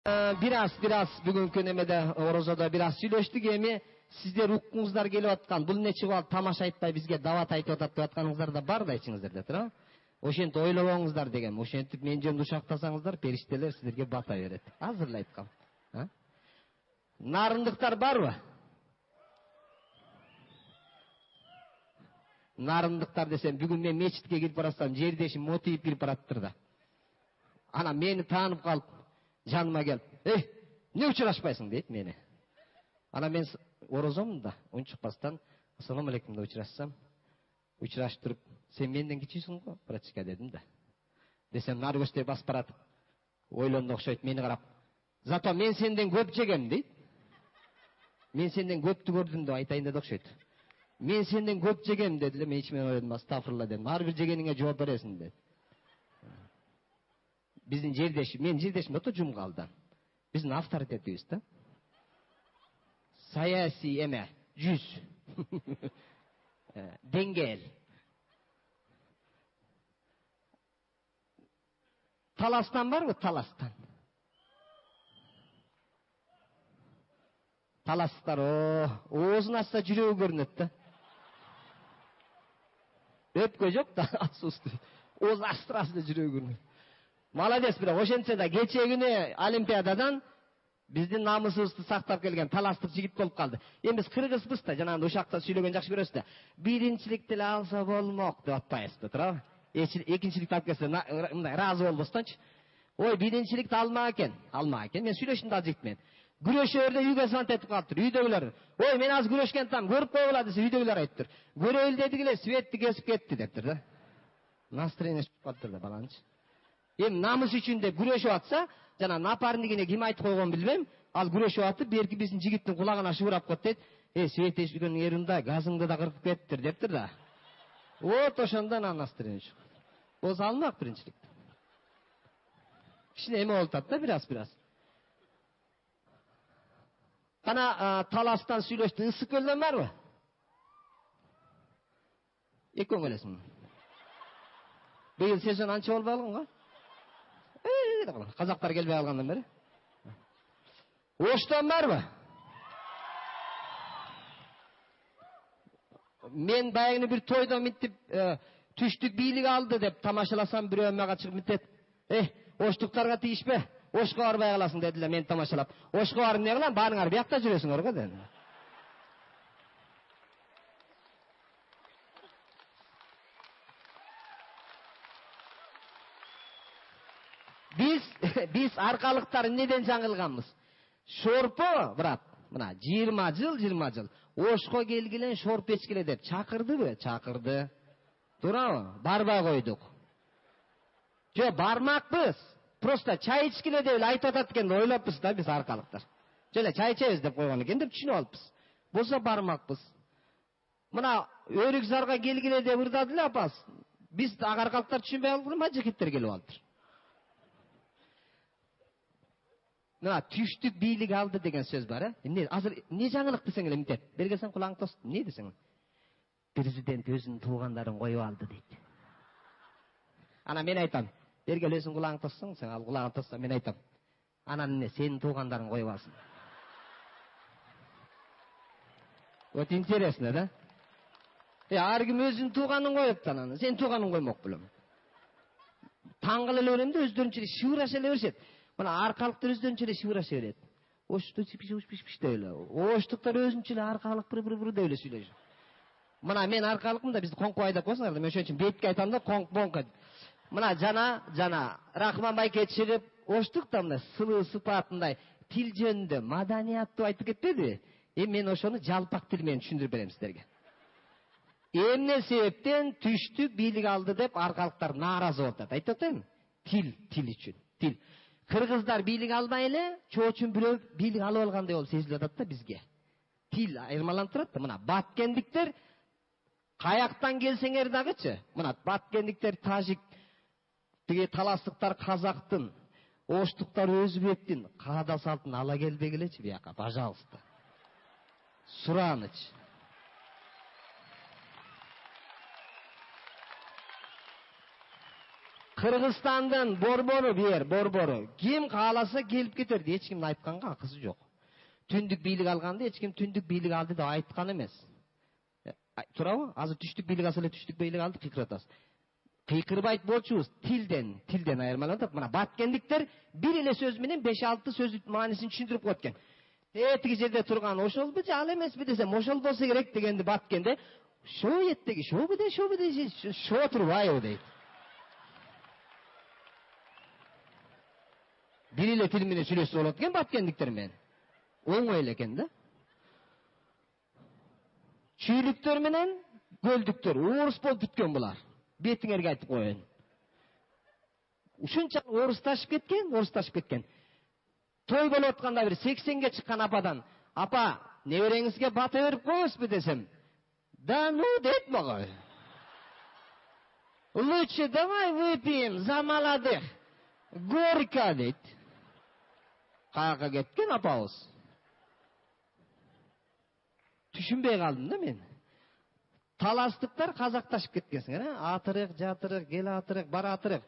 Biraz бүгүнкү немеде орозодо biraz сүйлөштүк. Эми сиздер уккуңуздар келип аткан, бул эмне чыгып алып тамаша айтпай бизге дават айтып атат деп атканыңыздар да бар да ичиңиздерде, туура? Ошентип ойлобоңуздар дегем. Ошентип мен жөнүндө ушактасаңыздар, периштелер сиздерге бата берет. Азыр айткам. Нарындыктар барбы? Нарындыктар десем, бүгүн мен мечитке кирип барасам, жердешим мотип кирип бараттыр да. Ана мени таанып калып, жаныма келип, не учурашпайсың дейт мени. Ана мен орозомун да, унчукпастан, ассаламу алейкум деп учурашсам, учурашып туруп, сен менден кичүүсүң го, братчика дедим да. Десем, нары көчтөй басып баратып, ойлонду окшойт, мени карап. Зато мен сенден көп жегем дейт. Мен сенден көптү көрдүм деп айтайын деди окшойт. Мен сенден көп жегем деди эле, мен ичимен ойлодум, астагфирулла дедим. Ар бир жегениңе жооп бересиң деди. Биздин жердешим, мен жердешим өтө жумгалды. Биздин авторитетибиз да. Саясий эме, жүз. Деңгээл. Таластан барбы? Таластан. Таластар, оозун ачса жүрөгү көрүнөт да. Өпкө жок да, отсутствует. Ооз ачтырасы да жүрөгү көрүнөт. Молодец, бирок ошентсе да кече күнү Олимпиададан биздин намысыбызды сактап келген таластык жигит болуп калды. Эми биз кыргызбыз да, жанагындай ушакта сүйлөгөн жакшы көрөбүз да. Биринчиликти эле алса болмок деп атпайбызбы, туурабы? Экинчиликти алып келсе, мындай ыраазы болбостончу. Ой, биринчиликти алмак экен. Мен сүйлөшүм да жигит менен. Күрөшөрдө үйгө звонок этип калыптыр. Үйдөгүлөр. Ой, мен азыр күрөшкен там, көрүп койгула десе, үйдөгүлөр айттыр. Көрөйүл дедик эле, светти кесип кетти дептир да. Настроение чыгып калыптыр да баланчы. Эми намыс үчүн деп күрөшүп атса, жана напарнигине ким айтып койгонун билбейм, ал күрөшүп атып, берки биздин жигиттин кулагына шыбырап коет дейт. Свет эшикенин эрунда газыңды да кыркып кеттир дептир да. Вот ошондон настроение чыгат. Болсо алмак биринчиликти. Кичине эме болуп атат да, бираз. Кана таластан сүйлөштү, ысык көлдөн барбы? Экөөң элесиң. Быйыл сезон анча болбой калган го? Казактар келбей калгандан бери. Оштон барбы? Мен баягы бир тойдо мынтип түштүк бийлик алды деп тамашаласам, бирөө мага чыгып мынтет. Оштуктарга тийишпе. Ошко барбай каласың дедилер мен тамашалап. Ошко барып эмне кылам? Баарыңар биякта жүрөсүңөр го дедим. Биз аркалыктар эмнеден жаңылганбыз? Шорпо, брат, мына 20 жыл Ошко келгиле, шорп эчкиле деп чакырдыбы? Чакырды. Туурабы? Барбай койдук. Жо, бармакпыз. Просто чай ичкиле деп айтып атат экен деп ойлоппуз да биз аркалыктар. Жоле чай ичебиз деп койгон экен деп түшүнүп алыппыз. Болсо бармакпыз. Мына өрүк зарга келгиле деп ырдады эле апас. Биз аркалыктар түшүнбөй калдык, ма жигиттер келип алыптыр. Мына түштүк бийлик алды деген сөз бар, эмне? Азыр эмне жаңылык десең эле мынтет. Бергесең кулаң тос, эмне десең? Президент өзүнүн туугандарын коюп алды дейт. Ана мен айтам, бергел өзүң кулаң тоссоң, сен ал кулагын тосса, мен айтам. Анан эмне, сенин туугандарың коюп алсын. Вот интересно, да? Ар ким өзүнүн тууганын коюп да, анан сенин тууганың коймок белем. Таң кыла эле берем да, өздөрүнчө эле шыбыраша эле беришет. Мына аркалыктар өздөрүнчө эле шыбыраша берет. Ошту чипиш деп эле. Оштуктар өзүнчө эле аркалык бир деп эле сүйлөшөт. Мына мен аркалыкмын да, бизди коңко айдап койсуңар да, мен ошон үчүн бетке айтам да, коңко. Мына жана Рахман байке чыгып, оштукта мына сылуу сыпатындай тил жөнүндө маданияттуу айтып кетпеди? Мен ошону жалпак тил менен түшүндүрүп берем сиздерге. Эмне себептен түштүк бийлик алды деп аркалыктар нааразы болуп атат? Айтып атайын? Тил үчүн. Тил. Кыргыздар бийлик албай эле, чоочун бирөө бийлик алып алгандай болуп сезилип атат да бизге. Тил айырмаланып турат да. Мына баткендиктер каяктан келсеңер дагычы, мына баткендиктер тажик, тиги таластыктар казактын, оштуктар өзбектин каада салтын ала келбегилечи бияка, пожалуйста. Сураныч. Kırgızstan'dan borboru bir borboru. Kim kalasa gelip getirdi. Hiç kimin aytkanга akısı yok. Tündük biylик alganda hiç kim tündük biylik aldı da aytkan emez. Turabı? Azı tüştük biylik asıl tüştük biylik aldı kıykıratas. Kıykırıp ayt bolçubuz. Tilden ayırmalanıp. Mana batkendikler bir ile söz menen 5-6 söz manisini düşündürüp koyatken. Etigi жерде турган ошол бе же ал эмеспи десем, ошол болсо керек дегенди баткенде, шо еттеги, шо бе, шо турбайбы дейт. Bir ile til менен сүйлөшүп болот экен баткендиктер менен. Оңой эле экен да. Чүйлүктөр менен көлдүктөр орус болуп бүткөн булар. Бетиңерге айтып коеюн. Ушунча орусташып кеткен. Той болуп атканда bir 80ге чыккан ападан, "Апа, небереңизге бата берип коесузбу?" десем, "Да ну" дейт мага. "Лучше давай выпьем за молодых. Горько" дейт. Каяка кеткен апабыз. Түшүнбөй калдым да мен. Таластыктар казакташып кеткенсиңер, атырык, жатырык, кел атырык, бар атырык.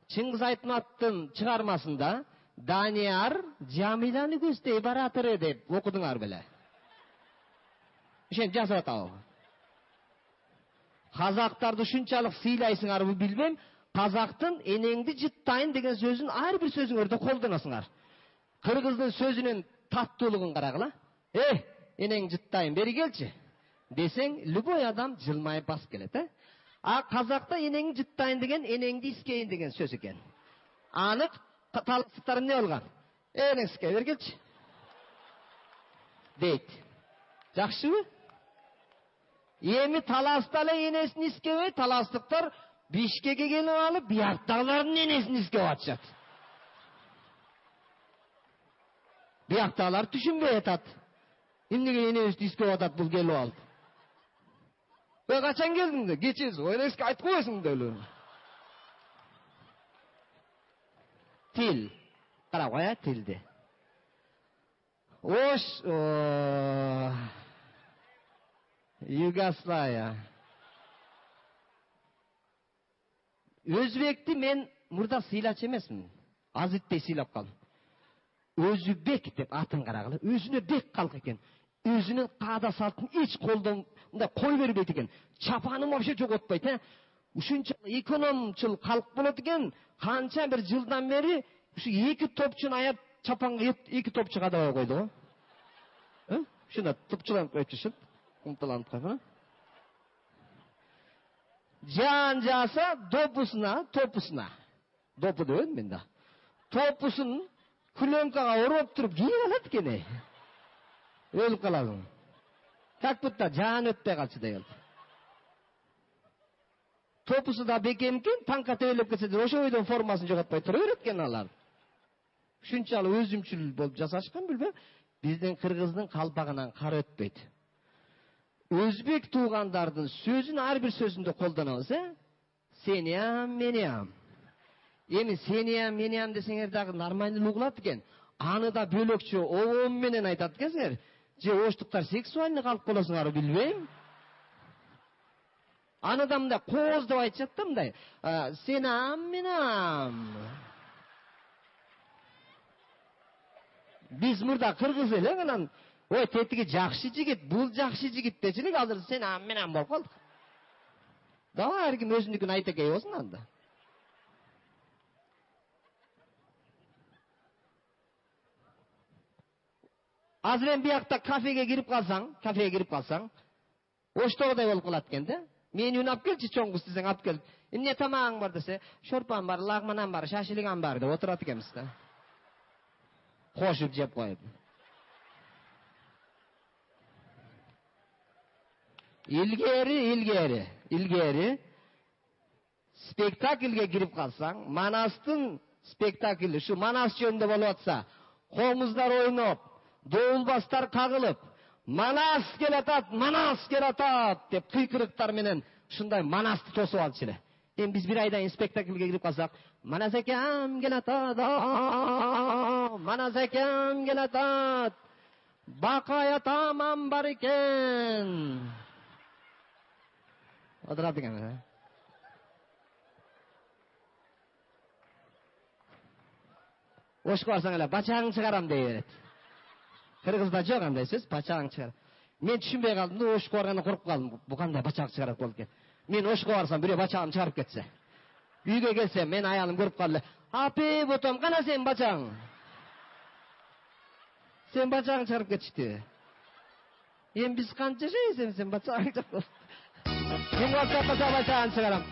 Чыңгыз Айтматтын чыгармасында Данияр Жамиланы көздөй баратыры деп окудуңар беле. Ишен жазып атабы. Казактарды ушунчалык сыйлайсыңарбы билбейм. Казактын энеңди жыттайын деген сөзүн ар бир сөзүңөрдө колдоносуңар. Кыргыздын сөзүнүн таттуулугун карагыла. Энең жыттайын, бери келчи десең, любой адам жылмайып басып келет, А казакта энең жыттайын деген энеңди искейин деген сөз экен. Анык таластыктар эмне болгон? Энең искей, бери келчи дейт. Жакшыбы? Эми таласта эле энесин искебей, таластыктар Бишкекке келип алып, бияктагылардын энесин искеп атышат. Бияктагылар түшүнбөй атат. Эмнеге энебизди искеп атат бул келип алып? Качан келдиң де? Кечиз, энеңизге айтып коесуң деле. Тил. Карап кой, тилди. Югославия. Өзбекти мен мурда сыйлачы эмесмин. Азиттей сыйлап калдым. Өзбек деп атын карагыла. Өзүнө бек калк экен. Өзүнүн каада салтын эч колдон мындай кой бербейт экен. Чапанын вообще жоготпойт, Ушунча экономчул калк болот экен. Канча бир жылдан бери ушу эки топчун аяп чапанга эки топчу кадабай койду го. Ушунда топчуланып коюп жүрүшөт. Умталанып койгон. Жан жаса топусуна. Допу деп мен да. Топусын күлөмкага ороп туруп кийип алат экен. Өлүп каласың. Как будто жан өтпөй калчу деген. Топусу да бекем экен, танка тебелеп кетсе де ошо бойдон формасын жоготпой тура берет экен алар. Ушунчалык өзүмчүл болуп жасашкан билбейм. Биздин кыргыздын калпагынан кар өтпөйт. Өзбек туугандардын сөзүн ар бир сөзүндө колдонобуз, Сениям, мениям. Эми сениям, мениям десеңер дагы нормальный угулат экен. Аны да бөлөкчө оом менен айтат экенсиңер. Же оштуктар сексуальный калп болосуңар билбейм. Аны да мындай кооз деп айтышат да мындай. Сенам, менам. Биз мурда кыргыз эле анан ой, тетиги жакшы жигит, бул жакшы жигит дечилик, азыр сенам, менам болуп калдык. Давай ар ким өзүнүкүн айта кей болсун анда. Азыр эми биякта кафеге кирип калсаң, оштогудай болуп калат экен да. Мени унап келчи чоңгуз десең алып келип, эмне тамагың бар десе, шорпам бар, лагманам бар, шашилигам бар деп отурат экенбиз да. Кошуп жеп коюп. Илгери спектакльге кирип калсаң, Манастын спектакли, ушу Манас жөнүндө болуп атса, комуздар ойноп, доулбастар кагылып, Манас келатат деп кыйкырыктар менен ушундай Манасты тосуп алчу эле. Эми биз бир айдан спектакльге кирип калсак, Манас экем келатат, Манас экем келатат, Бакай атаман бар экен. Отурат экен. Ошко барсаң эле бачагың чыгарам дей берет. Кыргызда жок андай сөз, бачагың чыгар. Мен түшүнбөй калдым да, ошко баргандан коруп калдым. Бу кандай бачак чыгарат болот экен. Мен ошко барсам, бирөө бачагымды чыгарып кетсе. Үйгө келсем, мен аялым көрүп калды. Апи, ботом, кана сен бачагың? Сен бачагың чыгарып кетишти. Эми биз канча жашайсың, сен бачагың чыгарып. Мен WhatsApp'та бачагын чыгарам.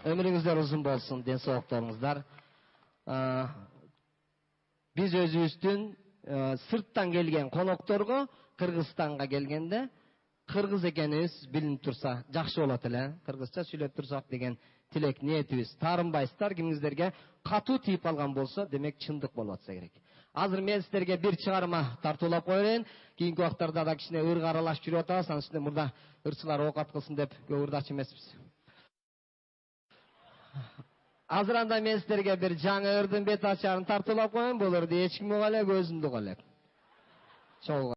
Ömrüңүздөр узун болсун, ден соолуктарыңыздар. Биз өзүбүздүн сырттан келген конокторго, Кыргызстанга келгенде, кыргыз экенибиз билинип турса, жакшы болот эле. Кыргызча сүйлөп турсак деген тилек ниетибиз. Таарынбайсыздар, кимиңиздерге катуу тийип алган болсо, демек чындык болуп атса керек. Азыр мен сиздерге бир чыгарма тартуулап коеюн. Кийинки убактарда да кичине ырга аралашып жүрүп атабыз. Анын үстүнө мурда ырчылар оокат кылсын деп көп ырдачу эмеспиз. Азыр анда мен сиздерге бир жаңы ырдын бет ачарын тартуулап коеюн. Бул ырды эч ким уга элек, өзүм уга элек. Чогуу